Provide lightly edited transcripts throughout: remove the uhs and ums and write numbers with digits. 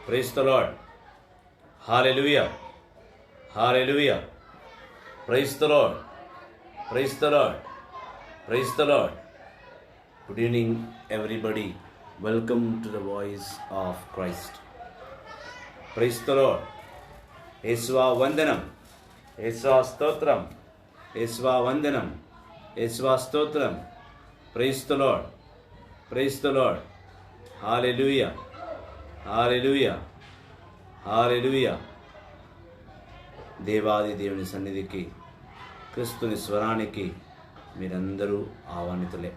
Praise the Lord. Hallelujah, hallelujah. Praise the lord, praise the lord, praise the Lord. Good evening everybody. Welcome to the voice of Christ. Praise the Lord. యేసువా వందనం, యేసువా స్తోత్రం, యేసువా వందనం, యేసువా స్తోత్రం. Praise the lord, praise the Lord. Hallelujah, hallelujah, hallelujah. దేవాది దేవుని సన్నిధికి, క్రీస్తుని స్వరానికి మీరందరూ ఆహ్వానితులే.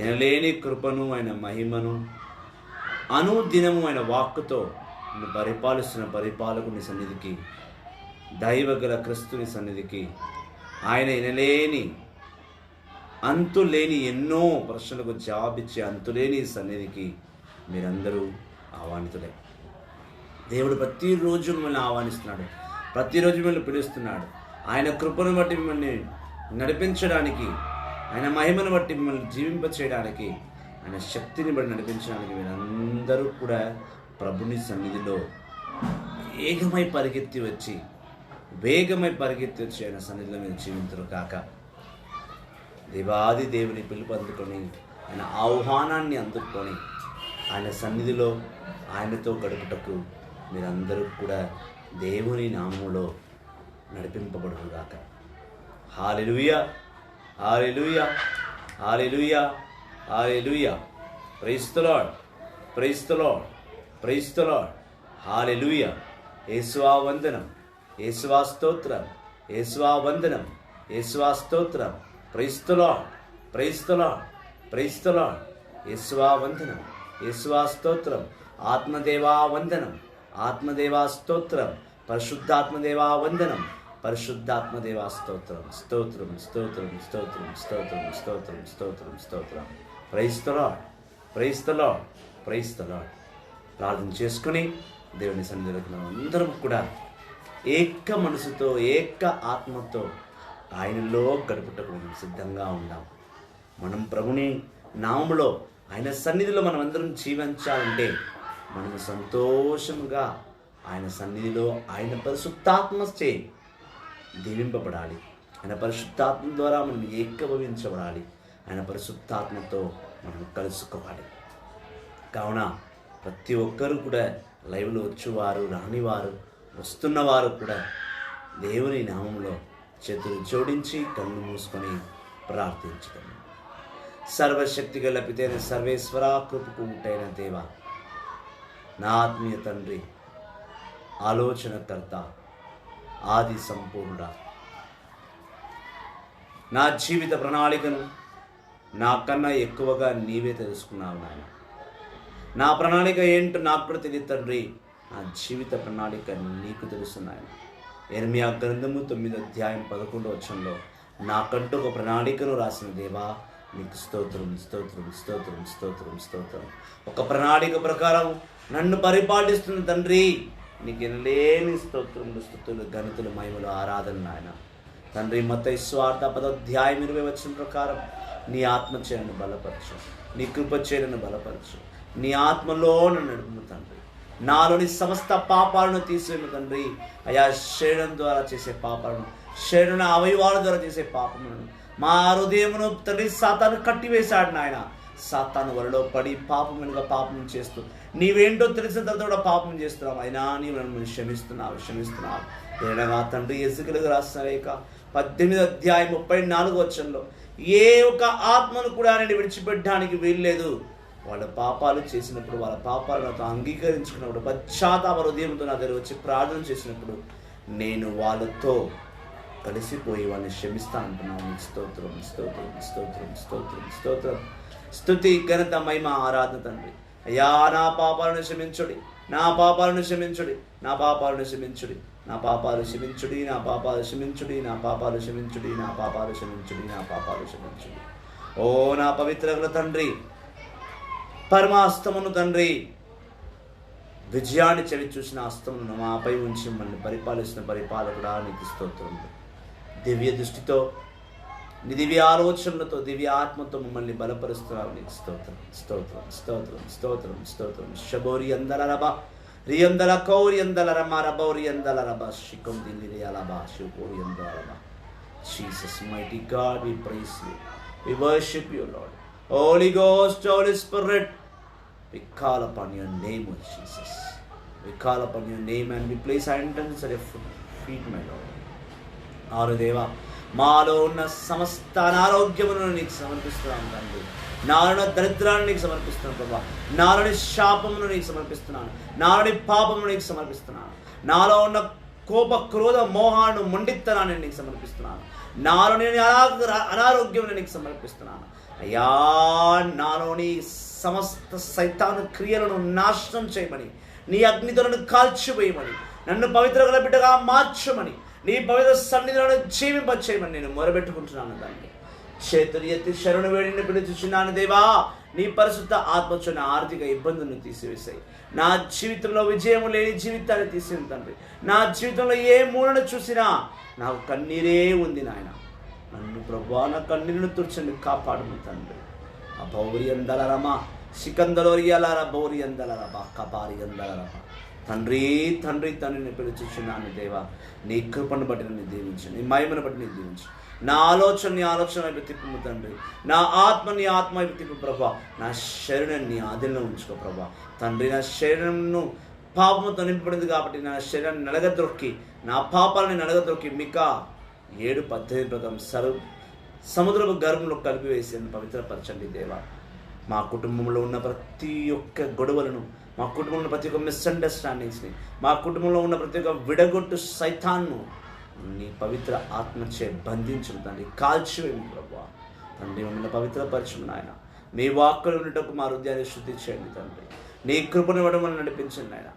ఎనలేని కృపను, ఆయన మహిమను, అనుదినము ఆయన వాక్కుతో నిన్ను పరిపాలిస్తున్న పరిపాలకుని సన్నిధికి, దైవగల క్రీస్తుని సన్నిధికి, ఆయన ఎనలేని అంతులేని ఎన్నో ప్రశ్నలకు జవాబిచ్చే అంతులేని సన్నిధికి మీరందరూ ఆహ్వానితులే. దేవుడు ప్రతిరోజు మిమ్మల్ని ఆహ్వానిస్తున్నాడు, ప్రతిరోజు మిమ్మల్ని పిలుస్తున్నాడు. ఆయన కృపను బట్టి మిమ్మల్ని నడిపించడానికి, ఆయన మహిమను బట్టి మిమ్మల్ని జీవింపచేయడానికి, ఆయన శక్తిని బట్టి నడిపించడానికి మీరందరూ కూడా ప్రభుని సన్నిధిలో వేగమై పరిగెత్తి వచ్చి ఆయన సన్నిధిలో మీరు జీవించరు కాక. దేవాది దేవుని పిలుపు అందుకొని, ఆయన ఆహ్వానాన్ని అందుకొని, ఆయన సన్నిధిలో ఆయనతో గడుపుటకు మీరందరూ కూడా దేవుని నామములో నడిపింపబడుగాక. Hallelujah, hallelujah, hallelujah, hallelujah. Praise the lord, praise the lord, praise the Lord. Hallelujah. యేసువా వందనం, యేసువా స్తోత్రం, యేసువా వందనం, యేసువా స్తోత్రం. Praise the lord, praise the lord, praise the Lord. యేసువా వందనం, యేసువా స్తోత్రం. ఆత్మదేవా వందనం, ఆత్మదేవా స్తోత్రం. పరిశుద్ధాత్మదేవా వందనం, పరిశుద్ధాత్మదేవా స్తోత్రం. స్తోత్రం, స్తోత్రం, స్తోత్రం, స్తోత్రం, స్తోత్రం, స్తోత్రం, స్తోత్రం. Praise the lord, praise the lord, praise the lord. ప్రార్థన చేసుకుని దేవుని సన్నిధిలోకి మనం అందరం కూడా ఏక మనసుతో, ఏక ఆత్మతో ఆయనలో గడుపుటకు మనం సిద్ధంగా ఉందాం. మనం ప్రభుని నామములో, ఆయన సన్నిధిలో మనం అందరం జీవించాలంటే మనము సంతోషంగా ఆయన సన్నిధిలో ఆయన పరిశుద్ధాత్మచే దీవింపబడాలి. ఆయన పరిశుద్ధాత్మ ద్వారా మనం ఏకీభవించబడాలి. ఆయన పరిశుద్ధాత్మతో మనం కలుసుకోవాలి. కావున ప్రతి ఒక్కరూ కూడా లైవ్లో వచ్చేవారు, రానివారు, వస్తున్నవారు కూడా దేవుని నామంలో చేతులు జోడించి కన్ను మూసుకొని ప్రార్థించడం. సర్వశక్తి గల పితైన సర్వేశ్వర, కృపకు ఉంటైన దేవ, నా ఆత్మీయ తండ్రి, ఆలోచనకర్త, ఆది సంపూర్ణుడా, నా జీవిత ప్రణాళికను నాకన్నా ఎక్కువగా నీవే తెలుసుకున్నావు నాయన. నా ప్రణాళిక ఏంటో నాకు కూడా తెలియదు తండ్రి. నా జీవిత ప్రణాళిక నీకు తెలుసు నాయన. యెర్మీయా గ్రంథము 9:11 నాకంటూ ఒక ప్రణాళికను రాసిన దేవా, నీకు స్తోత్రం, స్తోత్రం, స్తోత్రం, స్తోత్రం, స్తోత్రం. ఒక ప్రణాళిక ప్రకారం నన్ను పరిపాలిస్తున్న తండ్రి, నీకు ఎనలేని స్తోత్రములు, స్తుతులు, గణితులు, మహిమలు, ఆరాధన నాయన. తండ్రి, మత్తయి సువార్త 10:20 ప్రకారం నీ ఆత్మ చేయను బలపరచు, నీ కృప చేయను బలపరచు, నీ ఆత్మలో నన్ను నడుపు తండ్రి. నాలోని సమస్త పాపాలను తీసివేయము తండ్రి. అయా శరీరం ద్వారా చేసే పాపాలను, శరీర అవయవాల ద్వారా చేసే పాపములను, మా హృదయమును తండ్రి సాతాను కట్టివేశాడు నాయన. సాతాను వలలో పడి పాపములుగా పాపం చేస్తూ నీవేంటో తెలిసిన తర్వాత కూడా పాపం చేస్తున్నావు. అయినా నీవు నన్ను క్షమిస్తున్నావు. ఏడగా తండ్రి, ఎజెకియెలు రాసిన లేఖ 18:34 ఏ ఒక్క ఆత్మను కూడా నేను విడిచిపెట్టడానికి వీల్లేదు. వాళ్ళ పాపాలు చేసినప్పుడు, వాళ్ళ పాపాలను అంగీకరించుకున్నప్పుడు, పశ్చాత్తాప హృదయంతో నా దగ్గర వచ్చి ప్రార్థన చేసినప్పుడు నేను వాళ్ళతో కలిసిపోయి వాళ్ళని క్షమిస్తా అంటున్నాను. స్తోత్రం, స్తోత్రం, స్తోత్రం, స్తోత్రం, స్తోత్రం. స్తుతి, ఘనత, మహిమ, ఆరాధన తండ్రి. అయ్యా, నా పాపాలను క్షమించుడి, నా పాపాలను క్షమించుడి, నా పాపాలను క్షమించుడి, నా పాపాలు క్షమించుడి, నా పాపాలు క్షమించుడి, నా పాపాలు క్షమించుడి, నా పాపాలు క్షమించుడి, నా పాపాలు క్షమించుడి. ఓ నా పవిత్ర తండ్రి, పరమాస్తమును తండ్రి, విజయాన్ని చవి చూసిన హస్తమును మాపై ఉంచి మమ్మల్ని పరిపాలిస్తున్న పరిపాలకుడా నీకు స్తోత్రం. దివ్య దృష్టితో నీ దివ్య ఆలోచనలతో, దివ్య ఆత్మతో మమ్మల్ని బలపరుస్తున్నావు. నీకు స్తోత్రం, స్తోత్రం, స్తోత్రం, స్తోత్రం, స్తోత్రం. షబోరి అందలరబా రియందల కౌరి అందలర మరబౌరి అందలరబ శికం Dilli అలబా shibori అందలరబ. Jesus, mighty God, we praise you. We worship you, Lord. Holy Ghost, Holy Spirit, we call upon your name, O Jesus. We call upon your name and we place our intentions at your feet, my Lord. ఆరు దేవా, మాలో ఉన్న సమస్త అనారోగ్యములను నీకు సమర్పిస్తున్నాను తండ్రి. నాలోని దరిద్రాన్ని నీకు సమర్పిస్తున్నాను ప్రభా. నాలోని శాపమును నీకు సమర్పిస్తున్నాను. నాలోని పాపమును నీకు సమర్పిస్తున్నాను. నాలో ఉన్న కోప క్రోధ మోహాను మొండిత్తనాన్ని నీకు సమర్పిస్తున్నాను. నాలోని అనారోగ్యమును నీకు సమర్పిస్తున్నాను. అయ్యా, నాలోని సమస్త సైతాను క్రియలను నాశనం చేయమని, నీ అగ్నితలను కాల్చివేయమని, నన్ను పవిత్ర గల బిడ్డగా మార్చమని, నీ పవిత్ర సన్నిధిలో జీవింపచేయమని నేను మొరబెట్టుకుంటున్నాను తండ్రి. చేతులు ఎత్తి శరణు వేడిని పిలుచుచున్నాను దేవా. నీ పరిశుద్ధ ఆత్మచొన్న ఆర్థిక ఇబ్బందులను తీసివేశాయి. నా జీవితంలో విజయం లేని జీవితాన్ని తీసింది తండ్రి. నా జీవితంలో ఏ మూలను చూసినా నాకు కన్నీరే ఉంది నాయన. నన్ను ప్రభువా, నా కన్నీరును తుడిచండి, కాపాడము తండ్రి. అబౌరి అందలరమా సికందలోరి అలర బౌరి అందలరబా కబారి అందలరబా. తండ్రి తండ్రి తండ్రిని పిలుచుచున్నాను దేవా. నీ కృపను బట్టి నన్ను దీవించు, నీ మహిమను బట్టి నేను దీవించు. నా ఆలోచన నీ ఆలోచన వైపు తిప్పు తండ్రి. నా ఆత్మ నీ ఆత్మ వైపు తిప్పు ప్రభా. నా శరీరాన్ని నీ ఆధీనంలో ఉంచుకో ప్రభా. తండ్రి, నా శరీరంను పాపముతో నింపబడింది కాబట్టి నా శరీరాన్ని నలగద్రొక్కి, నా పాపాలని నలగద్రొక్కి మికా 7:18 ప్రకారం సముద్రపు గర్భంలో కలిపివేసి పవిత్రపరచండి దేవా. మా కుటుంబంలో ఉన్న ప్రతి ఒక్క గొడవలను, మా కుటుంబంలో ఉన్న ప్రతి ఒక్క మిస్అండర్స్టాండింగ్స్ని, మా కుటుంబంలో ఉన్న ప్రతి ఒక్క విడగొట్టు సైతాన్ను నీ పవిత్ర ఆత్మచే బంధించు తండ్రి. కాల్చివేమి ప్రభువా. తండ్రి, మమ్మల్ని పవిత్రపరచము నాయన. మీ వాక్కులు ఉన్నటకు మా హృదయాన్ని శుద్ధి చేయండి తండ్రి. నీ కృపను ఇవ్వడం వల్ల నడిపించండి ఆయన.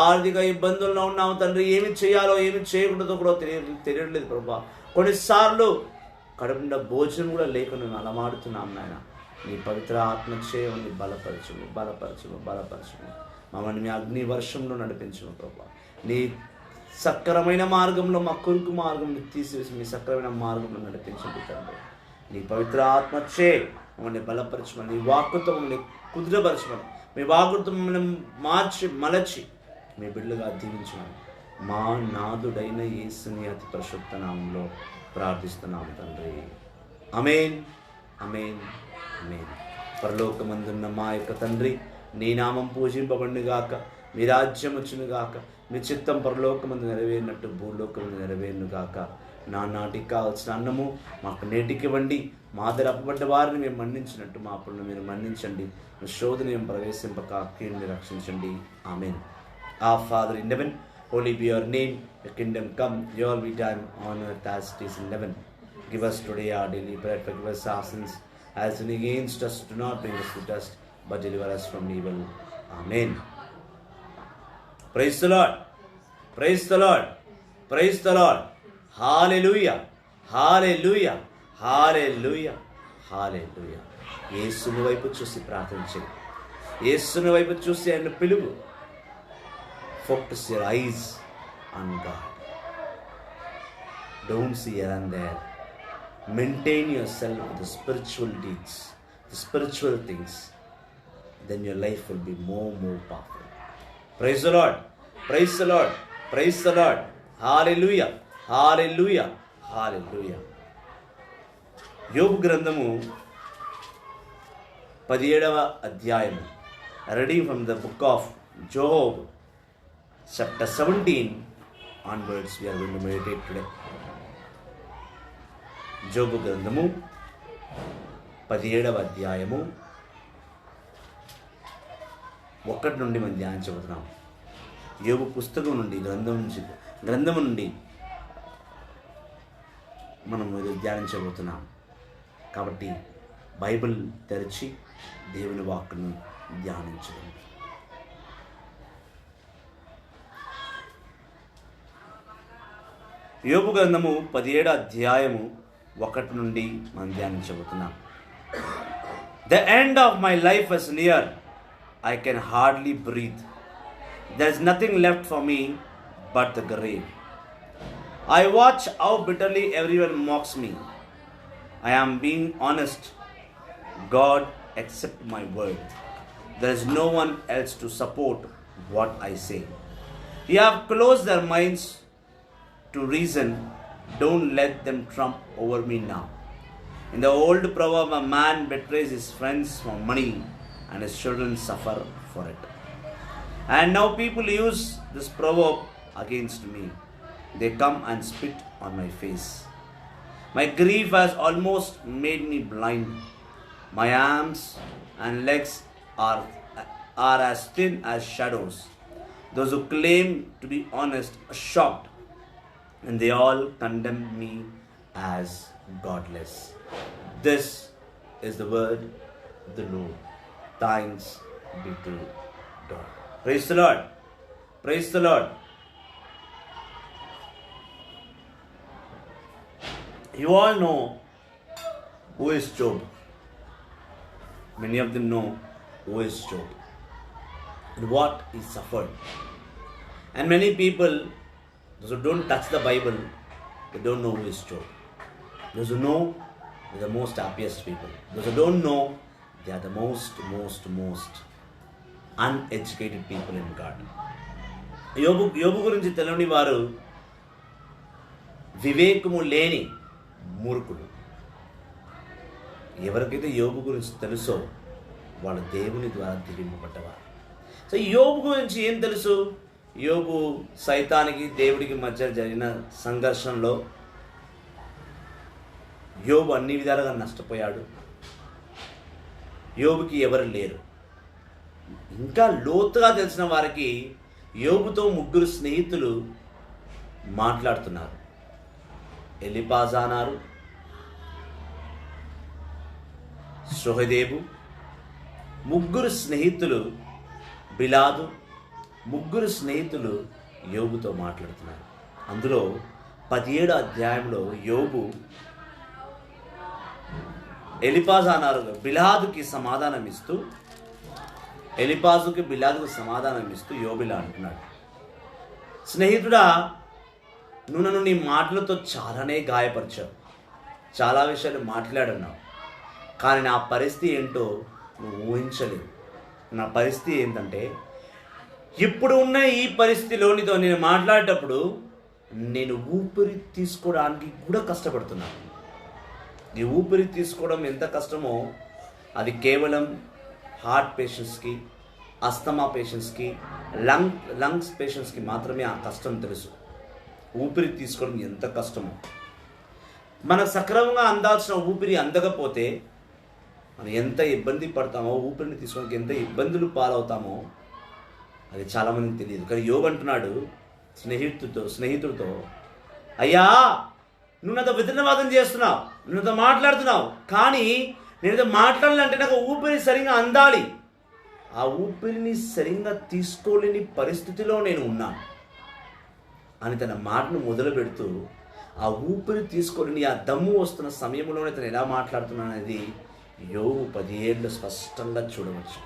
ఆర్థిక ఇబ్బందుల్లో ఉన్నాము తండ్రి. ఏమి చేయాలో ఏమి చేయకూడదో కూడా తెలియట్లేదు ప్రభా. కొన్నిసార్లు కడుపుండా భోజనం కూడా లేకుండా అలమాడుతున్నాం నాయన. నీ పవిత్ర ఆత్మ చేయమని బలపరచుము, బలపరచుము, బలపరచుము. మమ్మల్ని మీ అగ్ని వర్షంలో నడిపించుము ప్రభా. నీ సక్రమైన మార్గంలో, మా కురుకు మార్గంలో తీసివేసి మీ సక్రమైన మార్గంలో నడిపించండి తండ్రి. నీ పవిత్ర ఆత్మ చే మమ్మల్ని బలపరచమని, నీ వాక్కుతో మమ్మల్ని కుదురపరచమని, మీ వాక్కుతో మమ్మల్ని మార్చి మలచి మీ బిడ్డలుగా దీవించమని మా నాదుడైన యేసుని అతి పరిశుద్ధ నామంలో ప్రార్థిస్తున్నాము తండ్రి. ఆమేన్, ఆమేన్, ఆమేన్. పరలోకమందున్న మా యొక్క తండ్రి, నీ నామం పూజింపబడునుగాక, మీ రాజ్యం వచ్చునుగాక, మీ చిత్తం పరలోకమందు నెరవేరినట్టు భూలోకమందు నెరవేరునుగాక. నా నాటికి కావాల్సిన అన్నము మాకు నేటికి ఇవ్వండి. మా దగ్గర అప్పబడ్డ వారిని మేము మన్నించినట్టు మా అప్పులను మీరు మన్నించండి. మీ శోధన మేము ప్రవేశింపక కీడుని రక్షించండి. ఆమేన్. Our Father in heaven, holy be your name. Your kingdom come, your will be done on earth as it is in heaven. Give us today our daily bread. Forgive us our sins as sin against us. Do not bring us to dust, but deliver us from evil. Amen. Praise the Lord. Praise the Lord. Praise the Lord. Hallelujah. Hallelujah. Hallelujah. Hallelujah. యేసుని వైపు చూసి ప్రార్థన చేయి. యేసుని వైపు చూసి ఆయన పిలువు. Focus your eyes on God. Don't see here and there. Maintain yourself with the spiritual deeds, the spiritual things. Then your life will be more powerful. Praise the Lord. Praise the Lord. Praise the Lord. Hallelujah. Hallelujah. Hallelujah. యోబు గ్రంథము 17వ అధ్యాయము. Reading from the book of Job, chapter 17 onwards, we are going to meditate today. యోబు గ్రంథము 17వ అధ్యాయము 1 నుండి మనం ధ్యానించబోతున్నాం. యోబు పుస్తకం నుండి, గ్రంథము నుండి మనం ధ్యానించబోతున్నాం. కాబట్టి బైబిల్ తెరిచి దేవుని వాక్కును ధ్యానించండి. యోబు గ్రంథము 17వ అధ్యాయము 1 నుండి మనం ధ్యానించబోతున్నాం. The end of my life is near. I can hardly breathe. There is nothing left for me but the grave. I watch how bitterly everyone mocks me. I am being honest. God accept my word. There is no one else to support what I say. You have closed their minds to reason. Don't let them trump over me now. In the old proverb, a man betrays his friends for money and his children suffer for it. And now people use this proverb against me. They come and spit on my face. My grief has almost made me blind. My arms and legs are as thin as shadows. Those who claim to be honest are shocked, and they all condemn me as godless. This is the word of the Lord. Thanks be to God. Praise the Lord. Praise the Lord. You all know who is Job. Many of them know who is Job and what he suffered. And many people, those who don't touch the Bible, they don't know who is Job. Those who know, they are the most happiest people. Those who don't know, they are the most uneducated people in God. యోబు గురించి తెలియని వారు వివేకము లేని మూర్ఖుడు. ఎవరికైతే యోబు గురించి తెలుసో వాళ్ళు దేవుని ద్వారా దీవింపబడ్డవారు. సో యోబు గురించి ఏం తెలుసు? యోబు సైతానికి దేవుడికి మధ్య జరిగిన సంఘర్షణలో యోబు అన్ని విధాలుగా నష్టపోయాడు. యోబుకి ఎవరు లేరు. ఇంకా లోతుగా తెలిసిన వారికి యోబుతో 3 స్నేహితులు మాట్లాడుతున్నారు. ఎలిఫాజు అన్నారు, సోహదేబు, 3 స్నేహితులు, బిలాదు, 3 స్నేహితులు యోబుతో మాట్లాడుతున్నారు. అందులో 17 అధ్యాయంలో యోబు ఎలిఫాజు అన్నారు బిలాదుకి సమాధానం ఇస్తూ యోబు ఇలా అంటున్నాడు, స్నేహితుడా, నువ్వు నన్ను నీ మాటలతో చాలానే గాయపరిచావు, చాలా విషయాలు మాట్లాడున్నావు, కానీ నా పరిస్థితి ఏంటో నువ్వు ఊహించలేవు. నా పరిస్థితి ఏంటంటే, ఇప్పుడు ఉన్న ఈ పరిస్థితిలో నీతో నేను మాట్లాడేటప్పుడు నేను ఊపిరి తీసుకోవడానికి కూడా కష్టపడుతున్నాను. ఈ ఊపిరి తీసుకోవడం ఎంత కష్టమో అది కేవలం హార్ట్ పేషెంట్స్కి, అస్తమా పేషెంట్స్కి, లంగ్స్ పేషెంట్స్కి మాత్రమే ఆ కష్టం తెలుసు. ఊపిరి తీసుకోవడం ఎంత కష్టమో. మనకు సక్రమంగా అందాల్సిన ఊపిరి అందకపోతే మనం ఎంత ఇబ్బంది పడతామో, ఊపిరిని తీసుకోవడానికి ఎంత ఇబ్బందులు పాలవుతామో అది చాలామందికి తెలియదు. కానీ యోబు అంటున్నాడు స్నేహితుడితో, అయ్యా, నువ్వు నాతో విధనవాదం చేస్తున్నావు, నువ్వు నాతో మాట్లాడుతున్నావు, కానీ నేనైతే మాట్లాడాలంటే నాకు ఊపిరి సరిగ్గా అందాలి. ఆ ఊపిరిని సరిగ్గా తీసుకోలేని పరిస్థితిలో నేను ఉన్నాను అని తన మాటను మొదలు పెడుతూ, ఆ ఊపిరి తీసుకోలేని ఆ దమ్ము వస్తున్న సమయంలోనే తను ఎలా మాట్లాడుతున్నాను అనేది యోబు 17 స్పష్టంగా చూడవచ్చు.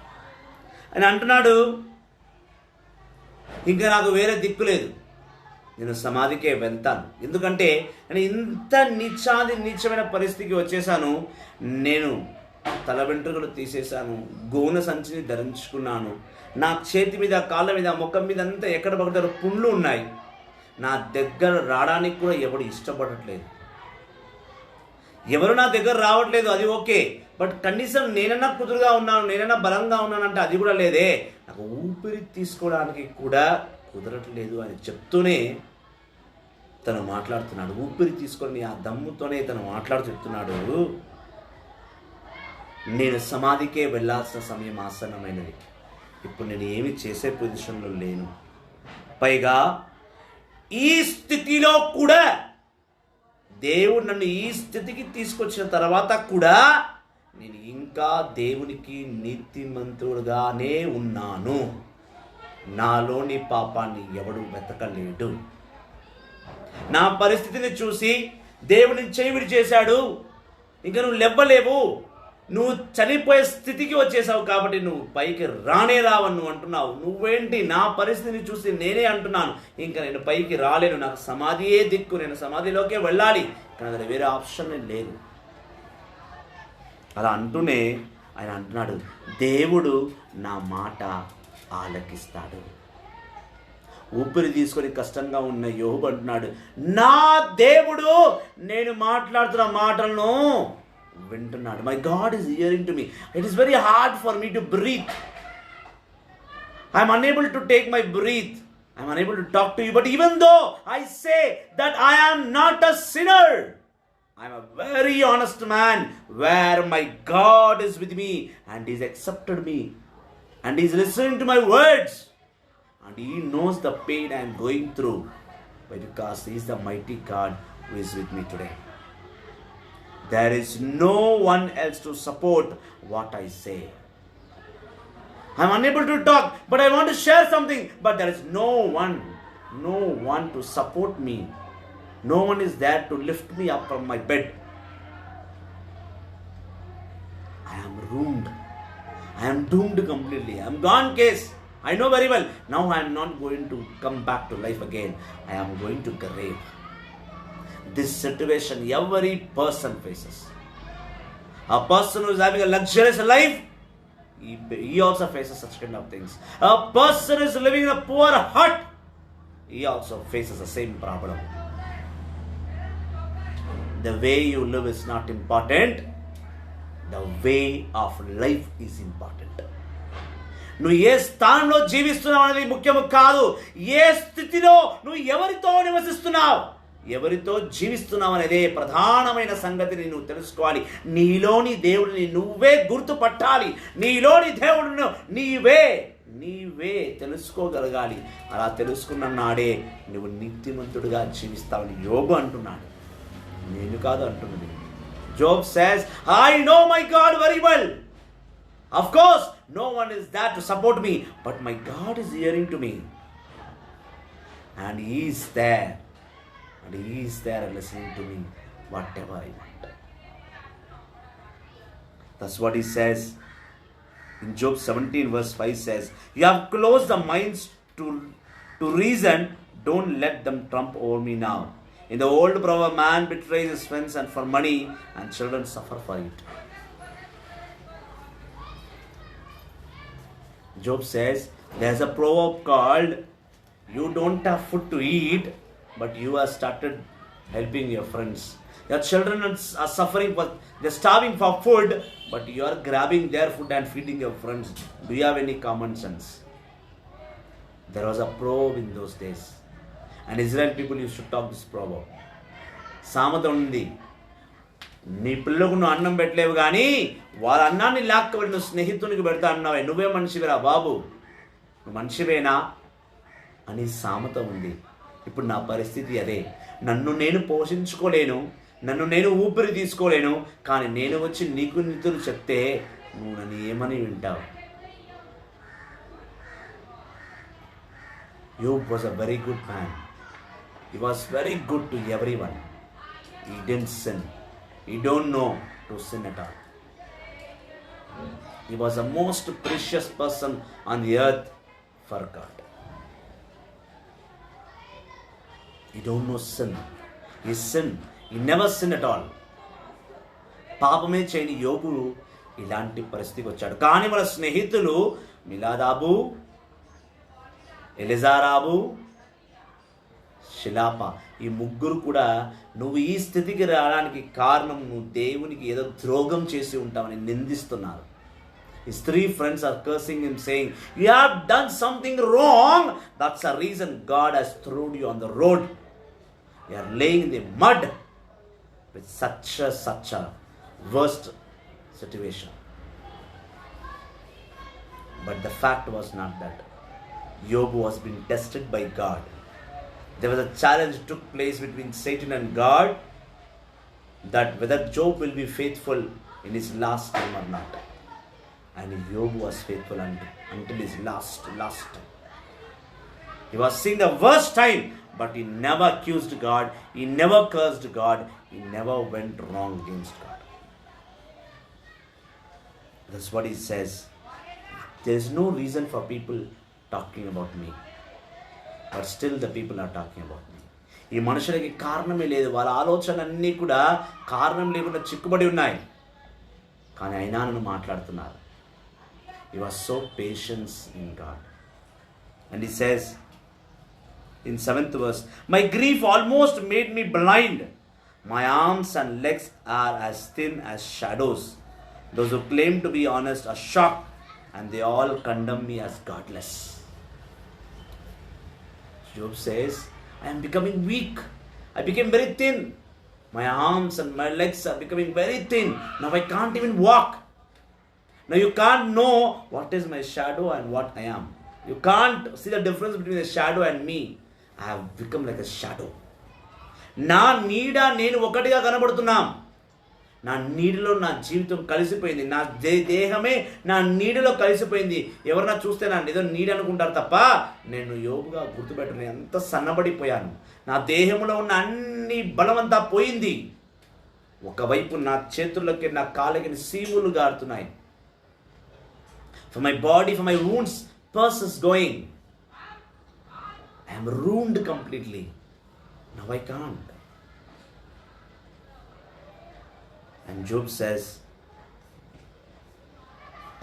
ఆయన అంటున్నాడు, ఇంకా నాకు వేరే దిక్కు లేదు, నేను సమాధికే వెళ్తాను. ఎందుకంటే నేను ఇంత నీచమైన పరిస్థితికి వచ్చేసాను. నేను తల వెంట్రుకలు తీసేశాను, గోనె సంచిని ధరించుకున్నాను, నా చేతి మీద, కాళ్ళ మీద, ముఖం మీద అంతా ఎక్కడ పడతారో పుండ్లు ఉన్నాయి. నా దగ్గర రావడానికి కూడా ఎవడు ఇష్టపడట్లేదు, ఎవరు నా దగ్గర రావట్లేదు. అది ఓకే, బట్ కనీసం నేనన్నా కుదురుగా ఉన్నాను, నేనన్నా బలంగా ఉన్నానంటే అది కూడా లేదే. నాకు ఊపిరి తీసుకోవడానికి కూడా కుదరట్లేదు అని చెప్తూనే తను మాట్లాడుతున్నాడు. ఊపిరి తీసుకొని ఆ దమ్ముతోనే తను చెప్తున్నాడు, నేను సమాధికే వెళ్ళాల్సిన సమయం ఆసన్నమైనది. ఇప్పుడు నేను ఏమి చేసే పొజిషన్లో లేను. పైగా ఈ స్థితిలో కూడా దేవుడు నన్ను ఈ స్థితికి తీసుకొచ్చిన తర్వాత కూడా నేను ఇంకా దేవునికి నీతిమంతుడుగానే ఉన్నాను. నాలోని పాపాన్ని ఎవడు వెతకలేడు. నా పరిస్థితిని చూసి దేవుని చెవిడి చేశాడు, ఇంకా నువ్వు లేవలేవు, నువ్వు చనిపోయే స్థితికి వచ్చేసావు కాబట్టి నువ్వు పైకి రానే రావని నువ్వు అంటున్నావు. నువ్వేంటి? నా పరిస్థితిని చూసి నేనే అంటున్నాను, ఇంకా నేను పైకి రాలేను, నాకు సమాధియే దిక్కు, నేను సమాధిలోకే వెళ్ళాలి, కానీ అది వేరే ఆప్షన్ లేదు. అలా అంటూనే ఆయన అంటున్నాడు, దేవుడు నా మాట ఆలకిస్తాడు. ఊపిరి తీసుకొని కష్టంగా ఉన్న యోబు అంటున్నాడు, నా దేవుడు నేను మాట్లాడుతున్న మాటలను వింటున్నాడు. My God is hearing to me. It is very hard for me to breathe. I'm unable to take my breath. I'm unable to talk to you. But even though I say that I am not a sinner, I'm a very honest man where my God is with me and He's accepted me and He's listening to my words and He knows the pain I am going through, because He is the mighty God who is with me today. There is no one else to support what I say. I'm unable to talk, but I want to share something, but there is no one to support me. No one is there to lift me up from my bed. I am ruined. I am doomed completely. I am gone case. I know very well. Now I am not going to come back to life again. I am going to grave. This situation every person faces. A person who is having a luxurious life, he also faces such kind of things. A person is living in a poor hut, he also faces the same problem. The way you live is not important. The way of life is important. నువ్వు ఏ స్థానంలో జీవిస్తున్నావు అనేది ముఖ్యము కాదు. ఏ స్థితిలో నువ్వు ఎవరితో నివసిస్తున్నావు, ఎవరితో జీవిస్తున్నావు అనేదే ప్రధానమైన సంగతిని నువ్వు తెలుసుకోవాలి. నీలోని దేవుడిని నువ్వే గుర్తుపట్టాలి. నీలోని దేవుడును నీవే తెలుసుకోగలగాలి. అలా తెలుసుకున్న నాడే నువ్వు నీతిమంతుడిగా జీవిస్తావని యోబు అంటున్నాడు, నేను కాదు అంటున్నది. Job says, I know my God very well. Of course, no one is there to support me, but my God is hearing to me. And He is there. And He is there listening to me, whatever I want. That's what He says. In Job 17 verse 5 says, you have closed the minds to reason, don't let them trump over me now. In the old proverb, man betrays his friends and for money, and children suffer for it. Job says, there's a proverb called, you don't have food to eat, but you have started helping your friends. Your children are suffering for, they're starving for food, but you are grabbing their food and feeding your friends. Do you have any common sense? There was a proverb in those days, and Israel people used to talk this proverb. సామెత ఉంది, నీ పిల్లకు నువ్వు అన్నం పెట్టలేవు కానీ వాళ్ళ అన్నాన్ని లాక్కబడి నువ్వు స్నేహితునికి పెడతా అన్నావే, నువ్వే మనిషివేరా బాబు, నువ్వు మనిషివేనా అని సామెత ఉంది. ఇప్పుడు నా పరిస్థితి అదే. నన్ను నేను పోషించుకోలేను, నన్ను నేను ఊపిరి తీసుకోలేను, కానీ నేను వచ్చి నీకు నీతులు చెప్తే నువ్వు నన్ను ఏమని వింటావు? Job was a very good man. He was very good to everyone. He didn't sin. He don't know to sin at all. He was the most precious person on the earth for God. He don't know sin. He sinned. He never sinned at all. పాపమే చేయని యోబు ఇలాంటి పరిస్థితికి వచ్చాడు. కానీ మన స్నేహితులు మిలాదాబు, ఎలిజారాబు, శిలాప, ఈ ముగ్గురు కూడా నువ్వు ఈ స్థితికి రావడానికి కారణం నువ్వు దేవునికి ఏదో ద్రోహం చేసి ఉంటావని నిందిస్తున్నారు. His three friends are cursing him, saying, you have done something wrong. That's the reason God has thrown you on the road. You are laying in the mud with such a worst situation. But the fact was not that. Job was being tested by God. There was a challenge took place between Satan and God, that whether Job will be faithful in his last time or not. And Job was faithful until his last time. He was seeing the worst time, but he never accused God, he never cursed God, he never went wrong against God. That's what he says. There is no reason for people talking about me, but still the people are talking about me. ఈ మనుషులకి కారణమే లేదు, వాళ్ళ ఆలోచనలన్నీ కూడా కారణం లేకుండా చిక్కుబడి ఉన్నాయి. కానీ అయినా నన్ను మాట్లాడుతున్నారు. He was so patient in God. And he says in 7th verse, my grief almost made me blind. My arms and legs are as thin as shadows. Those who claim to be honest are shocked, and they all condemn me as godless. Job says, I am becoming weak. I became very thin. My arms and my legs are becoming very thin. Now I can't even walk. Now you can't know what is my shadow and what I am. You can't see the difference between the shadow and me. I have become like a shadow. నా నీడ నేను ఒకటిగా కనబడుతున్నాం. నా నీడలో నా జీవితం కలిసిపోయింది. నా దేహమే నా నీడలో కలిసిపోయింది. ఎవరన్నా చూస్తే నా ఏదో నీడ అనుకుంటారు తప్ప నేను యోగుగా గుర్తుపెట్టను. ఎంత సన్నబడిపోయాను. నా దేహంలో ఉన్న అన్ని బలమంతా పోయింది. ఒకవైపు నా చేతుల్లోకి నా కాళ్ళకి సీములు గారుతున్నాయి. For my body, for my wounds, pus is going. I am ruined completely. Now I can't. And Job says,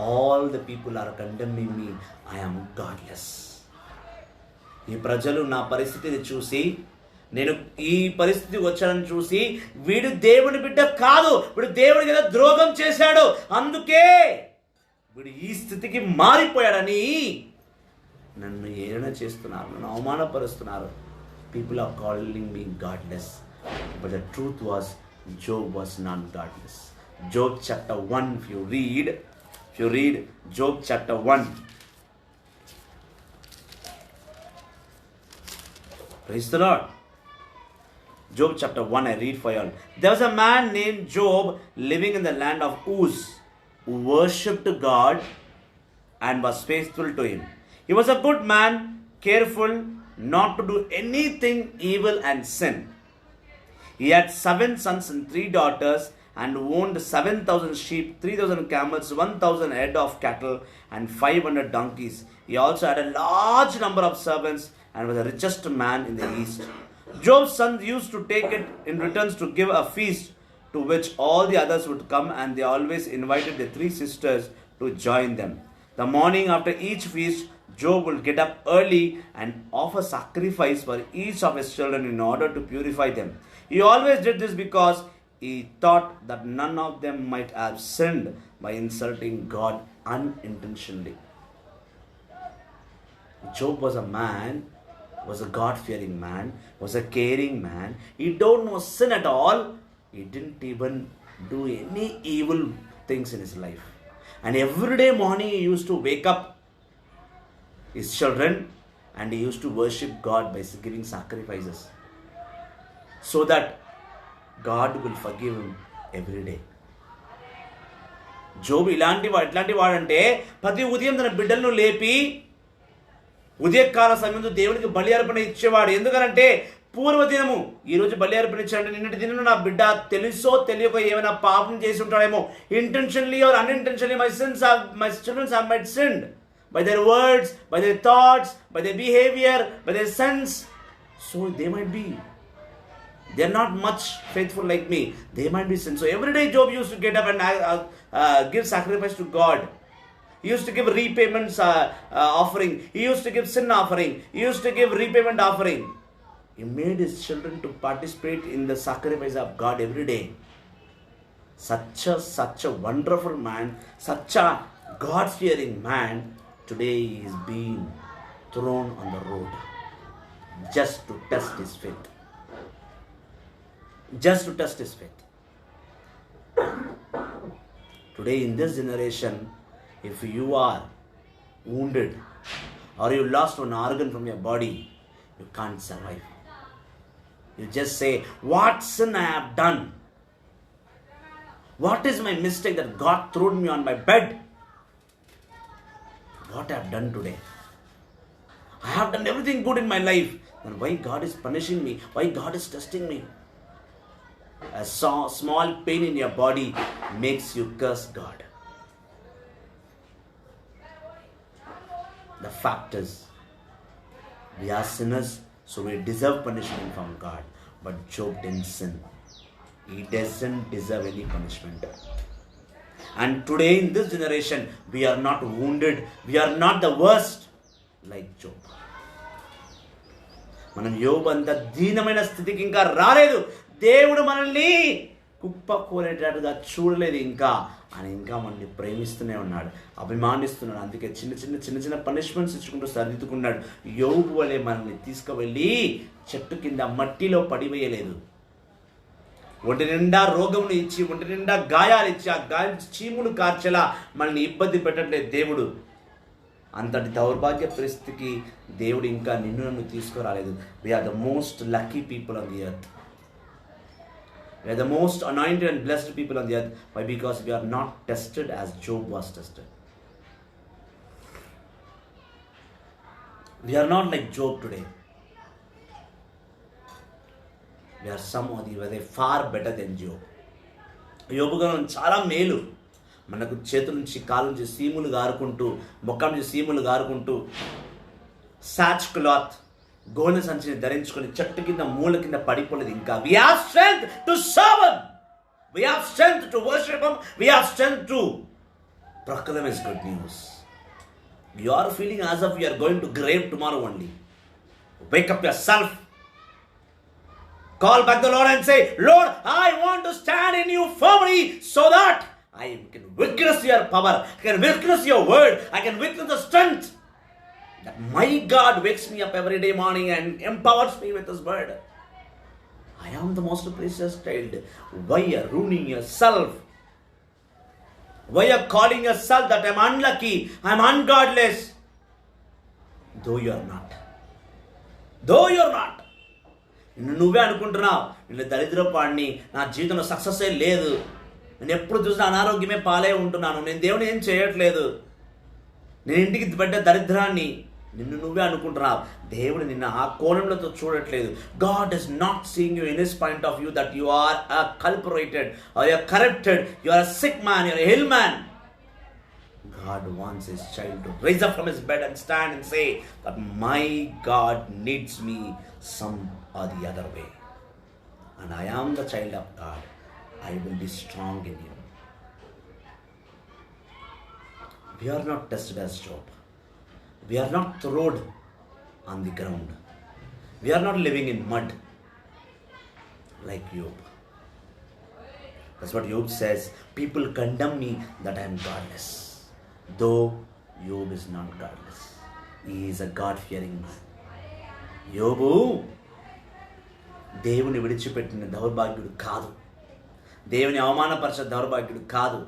all the people are condemning me. I am godless. ఈ ప్రజలు నా పరిస్థితిని చూసి, నేను ఈ పరిస్థితి వచ్చానని చూసి, వీడు దేవుని బిడ్డ కాదు, వీడు దేవుడికి ఏదో ద్రోహం చేశాడు, అందుకే వీడు ఈ స్థితికి మారిపోయాడని నన్ను ఏదైనా చేస్తున్నారు, నన్ను అవమానపరుస్తున్నారు. People are calling me godless. But the truth was, Job was not godless. Job chapter 1, if you read Job chapter 1. Praise the Lord. Job chapter 1, I read for you all. There was a man named Job living in the land of Uz, who worshipped God and was faithful to him. He was a good man, careful not to do anything evil and sin. He had 7 sons and 3 daughters, and owned 7,000 sheep, 3,000 camels, 1,000 head of cattle, and 500 donkeys. He also had a large number of servants, and was the richest man in the east. Job's sons used to take it in returns to give a feast, to which all the others would come, and they always invited the 3 sisters to join them. The morning after each feast, Job will get up early and offer sacrifice for each of his children in order to purify them. He always did this because he thought that none of them might have sinned by insulting God unintentionally. Job was a man, was a God-fearing man, was a caring man. He don't know sin at all. He didn't even do any evil things in his life. And every day morning he used to wake up his children and he used to worship God by giving sacrifices, so that God will forgive him every day. జోబు ఎట్లాంటి వాడంటే ప్రతి ఉదయం తన బిడ్డలను లేపి ఉదయకాల సమయంలో దేవునికి బలి అర్పణ ఇచ్చేవాడు. ఎందుకనంటే పూర్వదినము ఈరోజు బలి అర్పణ ఇచ్చాడంటే నిన్నటి దినం నా బిడ్డ తెలుసో తెలియక ఏమైనా పాపం చేసి ఉంటాడేమో. Intentionally or unintentionally my childrens have might sinned by their words, by their thoughts, by their behavior, by their sense. So they might be. They are not much faithful like me. They might be sin. So every day Job used to get up and give sacrifice to God. He used to give repayments offering. He used to give sin offering. He used to give repayment offering. He made his children to participate in the sacrifice of God every day. Such a wonderful man, such a God-fearing man. Today he is being thrown on the road just to test his faith. Just to test his faith. Today in this generation, if you are wounded or you lost one organ from your body, you can't survive. You just say, what sin I have done? What is my mistake that God threw me on my bed? What I have done today? I have done everything good in my life. Then why God is punishing me? Why God is testing me? A small pain in your body makes you curse God. The fact is, we are sinners, so we deserve punishment from God. But Job didn't sin. He doesn't deserve any punishment. And today in this generation, we are not wounded, we are not the worst like Job. మనం యోబు అంత దీనమైన స్థితికి ఇంకా రాలేదు. దేవుడు మనల్ని కుప్పకూరేటట్టుగా చూడలేదు ఇంకా. ఆయన ఇంకా మనల్ని ప్రేమిస్తూనే ఉన్నాడు, అభిమానిస్తున్నాడు. అందుకే చిన్న చిన్న పనిష్మెంట్స్ ఇచ్చుకుంటూ సరిదిద్దుకున్నాడు. యోబు వలె మనల్ని తీసుకువెళ్ళి చెట్టు కింద మట్టిలో పడివేయలేదు. ఒంటి నిండా రోగమును ఇచ్చి, ఒంటి నిండా గాయాలు ఇచ్చి, ఆ గాయం చీములు కార్చేలా మనల్ని ఇబ్బంది పెట్టట్లేదు దేవుడు. అంతటి దౌర్భాగ్య పరిస్థితికి దేవుడు ఇంకా నిన్ను నన్ను తీసుకురాలేదు. We are the most lucky people on the earth. We are the most anointed and blessed people on the earth. Why? Because we are not tested as Job was tested. We are not like Job today. We are some of the way far better than Job. యోబు గారు చాలా మేలు. మనకు చేతుల నుంచి కాలు నుంచి సీములు గారుకుంటూ, మొక్క నుంచి సీములు గారుకుంటూ, సాచ్ క్లాత్ గోనె సంచిని ధరించుకొని చెట్టు కింద మూల కింద పడిపోలేదు ఇంకా. We have strength to serve him. We have strength to worship him. We have strength to proclaim his good news. You are feeling as if you are going to grave tomorrow only. Wake up yourself. Call back the Lord and say, Lord, I want to stand in you firmly so that I can witness your power, I can witness your word, I can witness the strength that my God wakes me up every day morning and empowers me with his word. I am the most precious child. Why are you ruining yourself? Why are you calling yourself that I am unlucky, I am ungodless? Though you are not. Though you are not. నువ్వే అనుకుంటున్నావు, నేను దరిద్రపాడిని, నా జీవితంలో success లేదు, నేను ఎప్పుడు చూసినా అనారోగ్యమే పాలే ఉంటున్నాను, నేను దేవుని ఏం చేయట్లేదు, నేను ఇంటికి పడ్డ దరిద్రాన్ని, నిన్ను నువ్వే అనుకుంటున్నావు. దేవుడు నిన్ను ఆ కోణంలో చూడట్లేదు. God is not seeing you in his point of view that you are a culprit or you are corrupted, you are a sick man, you are a ill man. God wants his child to rise up from his bed and stand and say that my God needs me some or the other way. And I am the child of God. I will be strong in him. We are not tested as Job. We are not thrown on the ground. We are not living in mud like Job. That's what Job says. People condemn me that I am godless. Though Job is not godless. He is a God-fearing man. యోబు దేవుని విడిచిపెట్టిన దౌర్భాగ్యుడు కాదు. దేవుని అవమానపరిచే దౌర్భాగ్యుడు కాదు.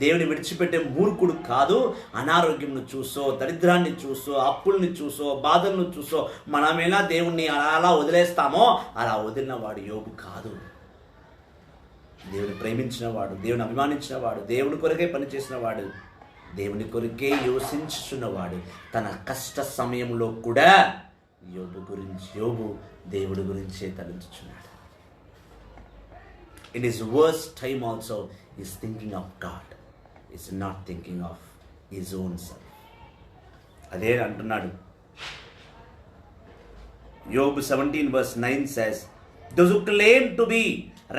దేవుని విడిచిపెట్టే మూర్ఖుడు కాదు. అనారోగ్యంను చూసో, దరిద్రాన్ని చూసో, అప్పుల్ని చూసో, బాధలను చూసో మనం ఎలా దేవుణ్ణి అలా వదిలేస్తామో అలా వదిలిన వాడు యోబు కాదు. దేవుని ప్రేమించిన వాడు, దేవుని అభిమానించిన వాడు, దేవుని కొరకే పనిచేసిన వాడు, దేవుని కొరకే యోచించుచున్నవాడు. తన కష్ట సమయంలో కూడా యోబు దేవుడి గురించే తలంచుచున్నాడు. In his worst time also, he is thinking of God. He is not thinking of his own self. అదే అంటున్నాడు. Job 17 verse 9 says, those who claim to be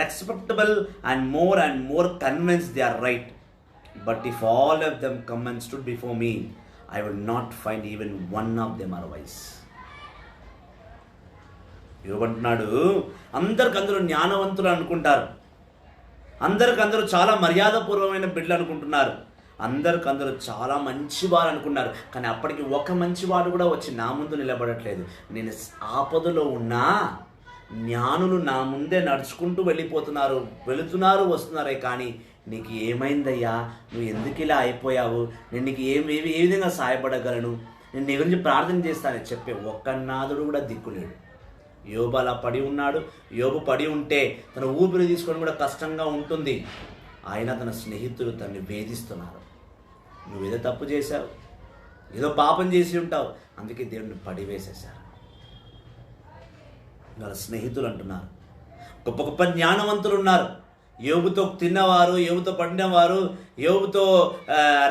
respectable and more convinced they are right, but if all of them come and stood before me, I will not find even one of them are wise. యోబంటున్నాడు, అందరికందరూ జ్ఞానవంతులు అనుకుంటారు, అందరికందరూ చాలా మర్యాదపూర్వమైన బిడ్డలు అనుకుంటున్నారు, అందరికందరూ చాలా మంచివారు అనుకున్నారు. కానీ అప్పటికి ఒక మంచివాడు కూడా వచ్చి నా ముందు నిలబడట్లేదు. నేను ఆపదలో ఉన్నా జ్ఞానులు నా ముందే నడుచుకుంటూ వెళుతున్నారు వస్తున్నారే, కానీ నీకు ఏమైందయ్యా, నువ్వు ఎందుకు ఇలా అయిపోయావు, నేను నీకు ఏ విధంగా సహాయపడగలను, నేను నీ గురించి ప్రార్థన చేస్తానని చెప్పే ఒక్కనాథుడు కూడా దిక్కులేడు. యోబు అలా పడి ఉన్నాడు. యోబు పడి ఉంటే తన ఊపిరి తీసుకొని కూడా కష్టంగా ఉంటుంది. ఆయన తన స్నేహితులు తనని వేధిస్తున్నారు. నువ్వేదో తప్పు చేశావు, ఏదో పాపం చేసి ఉంటావు, అందుకే దేవుడిని పడివేసేశారు. వాళ్ళ స్నేహితులు అంటున్నారు. గొప్ప గొప్ప జ్ఞానవంతులు ఉన్నారు, యోబుతో తిన్నవారు, యోబుతో పడినవారు, యోబుతో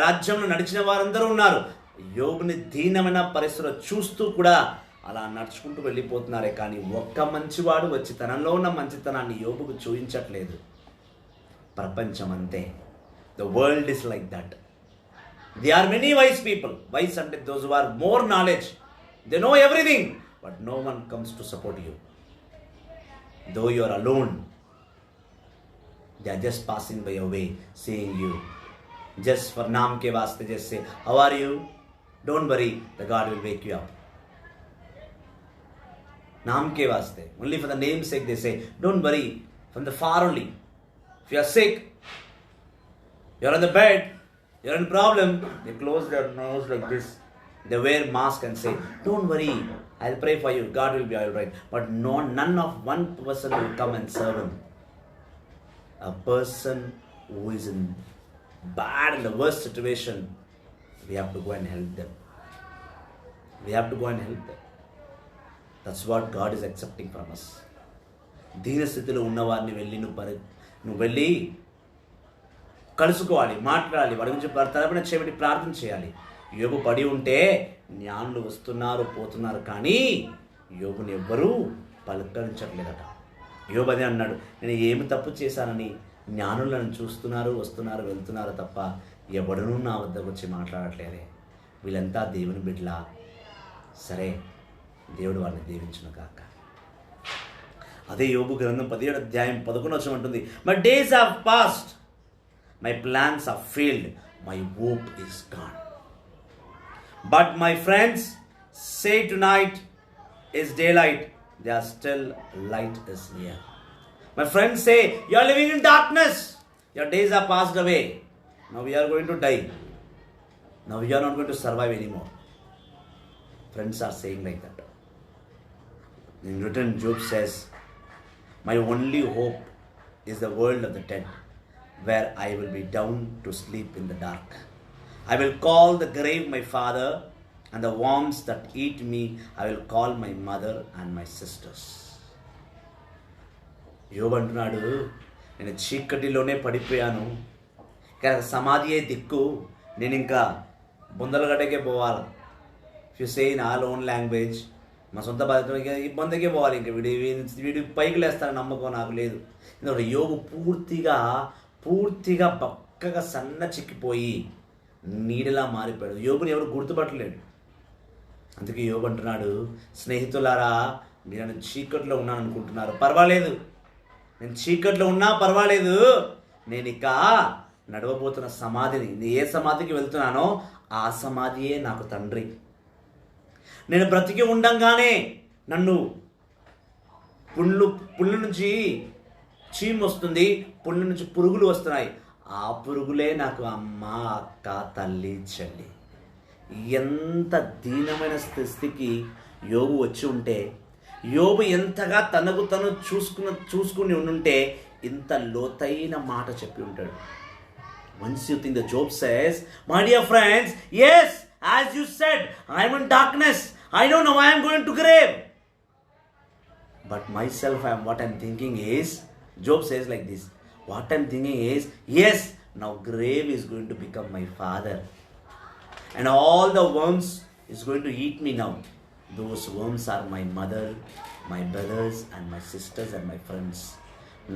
రాజ్యంలో నడిచిన వారందరూ ఉన్నారు. యోబుని దీనమైన పరిస్థితులు చూస్తూ కూడా అలా నడుచుకుంటూ వెళ్ళిపోతున్నారే, కానీ ఒక్క మంచివాడు వచ్చి తనలో ఉన్న మంచితనాన్ని యోబుకు చూపించట్లేదు. ప్రపంచం అంతే, The world is like that. There are many wise people. Wise and those who are more knowledge. They know everything. But no one comes to support you. Though you are alone, they are just passing by your way, seeing you. Just for naam ke vaste, just say, how are you? Don't worry, the God will wake you up. Naam ke vaste. Only for the name's sake they say, don't worry, from the far only. If you are sick, you are on the bed, you are in problem, they close their nose like this. They wear mask and say, don't worry, I'll pray for you, God will be alright. But none of one person will come and serve him. A person who is in bad and the worst situation, we have to go and help them. We have to go and help them. That's what God is accepting from us. దీన స్థితిలో ఉన్నవారిని వెళ్ళి నువ్వు వెళ్ళి కలుసుకోవాలి, మాట్లాడాలి, వాడి గురించి తరపున చేయబడి ప్రార్థన చేయాలి. యోబు పడి ఉంటే జ్ఞానులు వస్తున్నారు పోతున్నారు, కానీ యోబుని ఎవ్వరూ పలకరించట్లేదట. యోబు అదే అన్నాడు, నేను ఏమి తప్పు చేశానని జ్ఞానులను చూస్తున్నారు, వస్తున్నారు, వెళ్తున్నారు తప్ప ఎవడనూ నా వద్దకు వచ్చి మాట్లాడట్లేదే. వీళ్ళంతా దేవుని బిడ్డలా. సరే, దేవుడు వారిని దీవించును గాక. అదే యోబు గ్రంథం 17వ అధ్యాయం 11 ఉంటుంది, my days have passed, my plans have failed, my hope is gone. But my friends say tonight is daylight, they are still light is near. My friends say, you are living in darkness, your days are passed away, now we are going to die, now we are not going to survive anymore. Friends are saying like that. In written, Job says, my only hope is the world of the dead, where I will be down to sleep in the dark. I will call the grave my father, and the worms that eat me I will call my mother and my sisters. యోబు అంటున్నాడు, నేను చీకటిలోనే పడిపోయాను, కానీ సమాధియే దిక్కు, నేను ఇంకా బొందలగడ్డకే పోవాలి. If you say in all own language, మా సొంత బాధ్యత ఈ బొందకే పోవాలి, ఇంకా వీడి పైకి లేస్తాను నమ్మకం నాకు లేదు. ఎందుకంటే యోబు పూర్తిగా బక్కగా సన్న చిక్కిపోయి నీడలా మారిపోయాడు. యోబుని ఎవరు గుర్తుపట్టలేడు. అందుకే యోబు అంటున్నాడు, స్నేహితులారా, మీరు నేను చీకట్లో ఉన్నాను అనుకుంటున్నారు, పర్వాలేదు, నేను చీకట్లో ఉన్నా పర్వాలేదు, నేను ఇక నడవబోతున్న సమాధిని, నేను ఏ సమాధికి వెళ్తున్నానో ఆ సమాధియే నాకు తండ్రి. నేను బ్రతికి ఉండంగానే నన్ను పుళ్ళు నుంచి చీము వస్తుంది, పుళ్ళు నుంచి పురుగులు వస్తున్నాయి, ఆ పురుగులే నాకు అమ్మ, అక్క, తల్లి, చెల్లి. ఎంత దీనమైన స్థితికి యోబు వచ్చి ఉంటే, యోబు ఎంతగా తనకు తను చూసుకుని ఉంటే ఇంత లోతైన మాట చెప్పి ఉంటాడు. Once you think that Job says, my dear friends, yes, as you said, I am in darkness, I don't know why I am going to grave, but myself what I am thinking is, Job says like this, what I am thinking is, yes, now grave is going to become my father, and all the worms is going to eat me now. Those worms are my mother, my brothers and my sisters and my friends.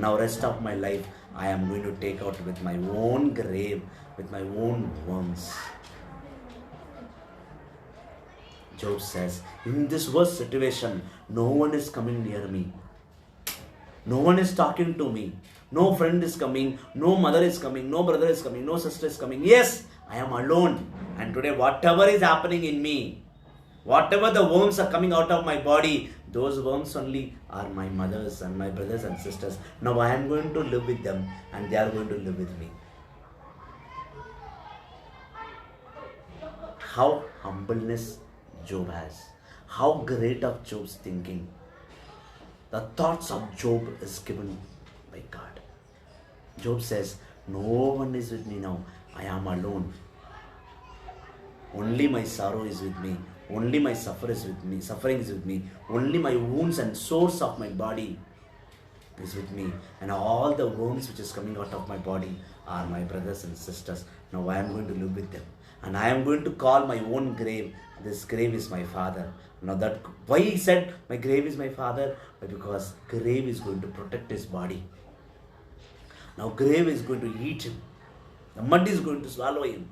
Now rest of my life I am going to take out with my own grave, with my own worms. Job says, in this worst situation, no one is coming near me, no one is talking to me, no friend is coming, no mother is coming, no brother is coming, no sister is coming. Yes, I am alone, and today whatever is happening in me, whatever the worms are coming out of my body, those worms only are my mothers and my brothers and sisters. Now I am going to live with them and they are going to live with me. How humbleness Job has. How great of Job's thinking. The thoughts of Job is given by God. Job says, no one is with me now. I am alone. Only my sorrow is with me. Only my suffering is with me. Only my wounds and sores of my body is with me. And all the worms which is coming out of my body are my brothers and sisters. Now I am going to live with them. And I am going to call my own grave, this grave is my father. Now that, why he said my grave is my father? Because grave is going to protect his body. Now grave is going to eat him. The mud is going to swallow him.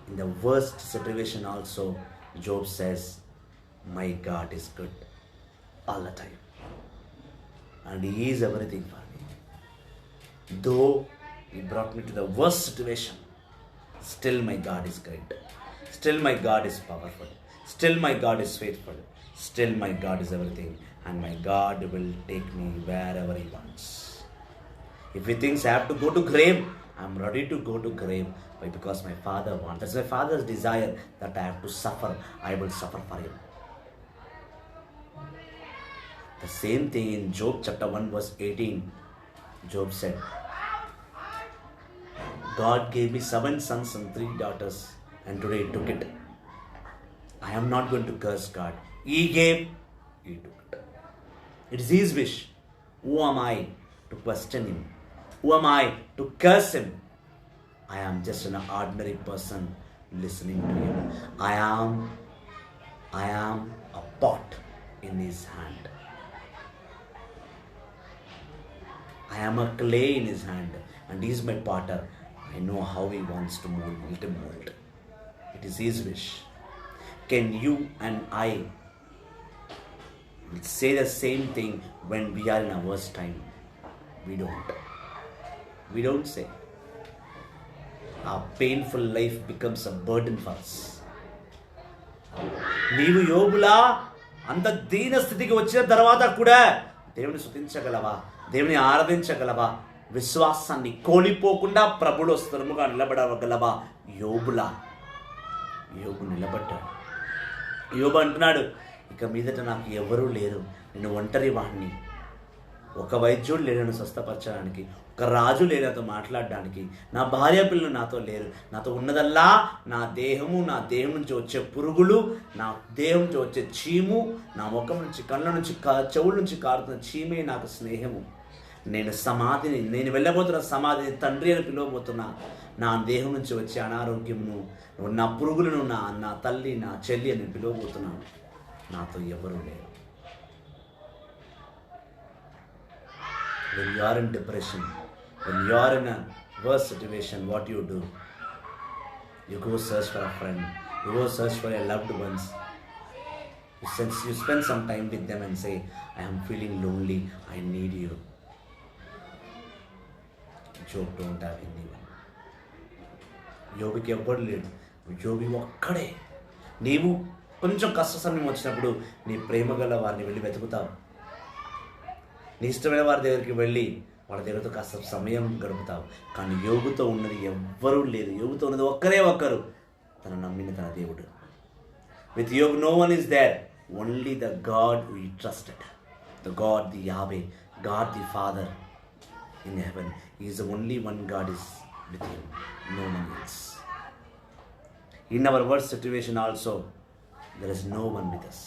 In the worst situation also, Job says, my God is good all the time. And He is everything for me. Though He brought me to the worst situation, still my God is great. Still my God is powerful. Still my God is faithful. Still my God is everything. And my God will take me wherever He wants. If He thinks I have to go to grave, I'm ready to go to grave. Why? Because my Father wants. That's my Father's desire that I have to suffer. I will suffer for Him. The same thing in Job chapter 1 verse 18. Job said, God gave me 7 sons and 3 daughters, and today He took it. I am not going to curse God. He gave, He took it. It is His wish. Who am I to question Him? Who am I to curse Him? I am just an ordinary person listening to Him. I am a pot in His hand. I am a clay in His hand, and He is my potter. I know how He wants to mold, let Him mold. It is His wish. Can you and I say the same thing when we are in our worst time? We don't. We don't say. Our painful life becomes a burden for us. నీవు యోబులా అంత దీన స్థితికి వచ్చిన తర్వాత కూడా దేవుని స్తుతించగలవా? దేవుని ఆరాధించగలవా? విశ్వాసాన్ని కోల్పోకుండా ప్రభులో స్థిరముగా నిలబడగలవా? యోబులా. యోబు నిలబడ్డాడు. యోబు అంటున్నాడు, ఇక మీదట నాకు ఎవరూ లేరు, నేను ఒంటరి వాడిని. ఒక వైద్యుడు లేడు నన్ను స్వస్థపరచడానికి, ఒక రాజు లేడు నాతో మాట్లాడడానికి, నా భార్య పిల్లలు నాతో లేరు. నాతో ఉన్నదల్లా నా దేహము, నా దేహం నుంచి వచ్చే పురుగులు, నా దేహం నుంచి వచ్చే చీము, నా ముఖం నుంచి కళ్ళ నుంచి చెవుల నుంచి కారుతున్న చీమే నాకు స్నేహము. నేను వెళ్ళబోతున్న సమాధిని తండ్రి అని పిలవబోతున్నా. నా దేహం నుంచి వచ్చే అనారోగ్యమును, నా పురుగులను నా తల్లి, నా చెల్లి అని పిలవబోతున్నాను. నాతో ఎవరూ లేరు. When you are in depression, when you are in a worse situation, what you do? You go search for a friend. You go search for your loved ones. You spend some time with them and say, I am feeling lonely, I need you. Job don't have anyone. యోబుకి ఎవ్వడు లేడు. యోబు ఒక్కడే. నీవు కొంచెం కష్ట సమయం వచ్చినప్పుడు నీ ప్రేమ గల వారిని వెళ్ళి వెతుకుతావు. నీ ఇష్టమైన వారి దగ్గరికి వెళ్ళి వాళ్ళ దగ్గరతో కాస్త సమయం గడుపుతావు. కానీ యోబుతో ఉన్నది ఎవ్వరూ లేదు. యోబుతో ఉన్నది ఒక్కరే ఒక్కరు, తన నమ్మిన తన దేవుడు. With Job no one is there, only the God who he trusted, the God, the Yahweh, God the Father in heaven. He is the only one God is with him, no one else. In our worst situation also, there is no one with us.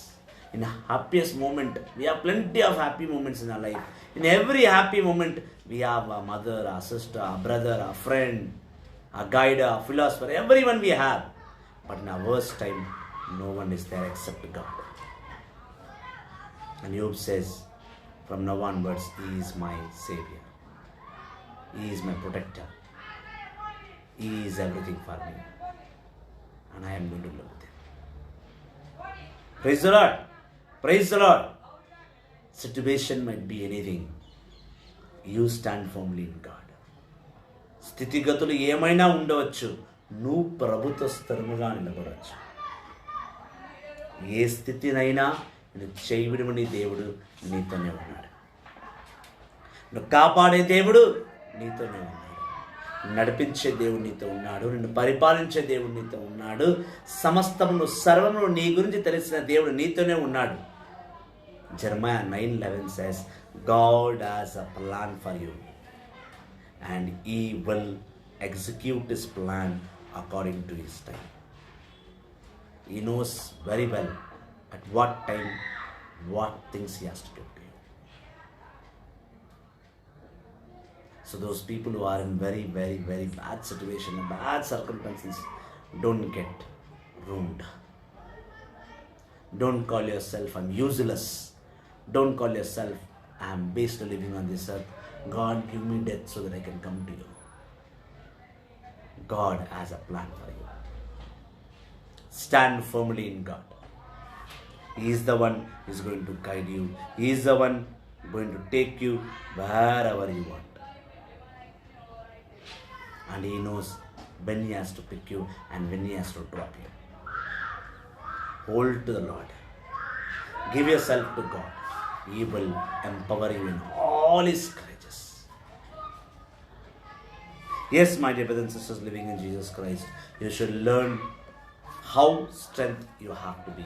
In the happiest moment, we have plenty of happy moments in our life. In every happy moment, we have our mother, our sister, our brother, our friend, our guide, our philosopher, everyone we have. But in our worst time, no one is there except God. And Job says, from now onwards, He is my Savior. He is my protector. He is everything for me. And I am going to live with Him. Praise the Lord. Praise the Lord. Situation might be anything. You stand firmly in God. స్థితిగతులు ఏమైనా ఉండవచ్చు, నువ్వు ప్రభుత్వ స్థిరముగా నిలబడవచ్చు. ఏ స్థితినైనా నువ్వు చేయవిడమని దేవుడు నీతోనే ఉన్నాడు. నువ్వు కాపాడే దేవుడు నీతోనే ఉన్నాడు. నడిపించే దేవుడు నీతో ఉన్నాడు. నిన్ను పరిపాలించే దేవుడు నీతో ఉన్నాడు. సమస్తమును సర్వమును నీ గురించి తెలిసిన దేవుడు నీతోనే ఉన్నాడు. Jeremiah 9:11 says, God has a plan for you and He will execute His plan according to His time. He knows very well at what time, what things He has to do to you. So those people who are in very, very, very bad situation, bad circumstances, don't get ruined. Don't call yourself I'm useless. Don't call yourself I am basically living on this earth. God, give me death so that I can come to you. God has a plan for you. Stand firmly in God. He is the one who is going to guide you. He is the one going to take you wherever you want. And He knows when He has to pick you and when He has to drop you. Hold to the Lord. Give yourself to God. He will empower you in all His courages. Yes, my dear brothers and sisters living in Jesus Christ, you should learn how strength you have to be.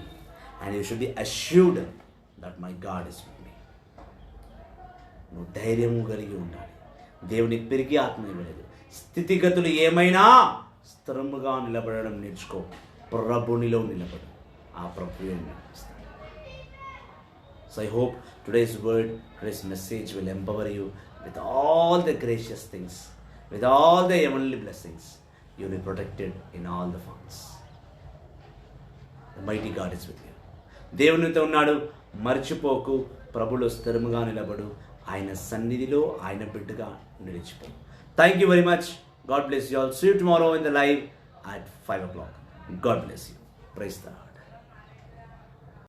And you should be assured that my God is with me. నువ్వు ధైర్యం కలిగి ఉండాలి. దేవుని పెరిగి ఆత్మ ఇవ్వలేదు. స్థితిగతులు ఏమైనా స్థిరముగా నిలబడడం నేర్చుకో. ప్రభునిలో నిలబడు. ఆ ప్రభువే నడిపిస్తాడు. So I hope today's word, today's message will empower you with all the gracious things, with all the heavenly blessings. You will be protected in all the forms. The mighty God is with you. దేవునితో ఉన్నాడు. మర్చిపోకు. ప్రభులో స్థిరముగా నిలబడు. ఆయన సన్నిధిలో ఆయన బిడ్డగా నిలిచిపో. Thank you very much. God bless you all. See you tomorrow in the live at 5 o'clock. God bless you. Praise the Lord.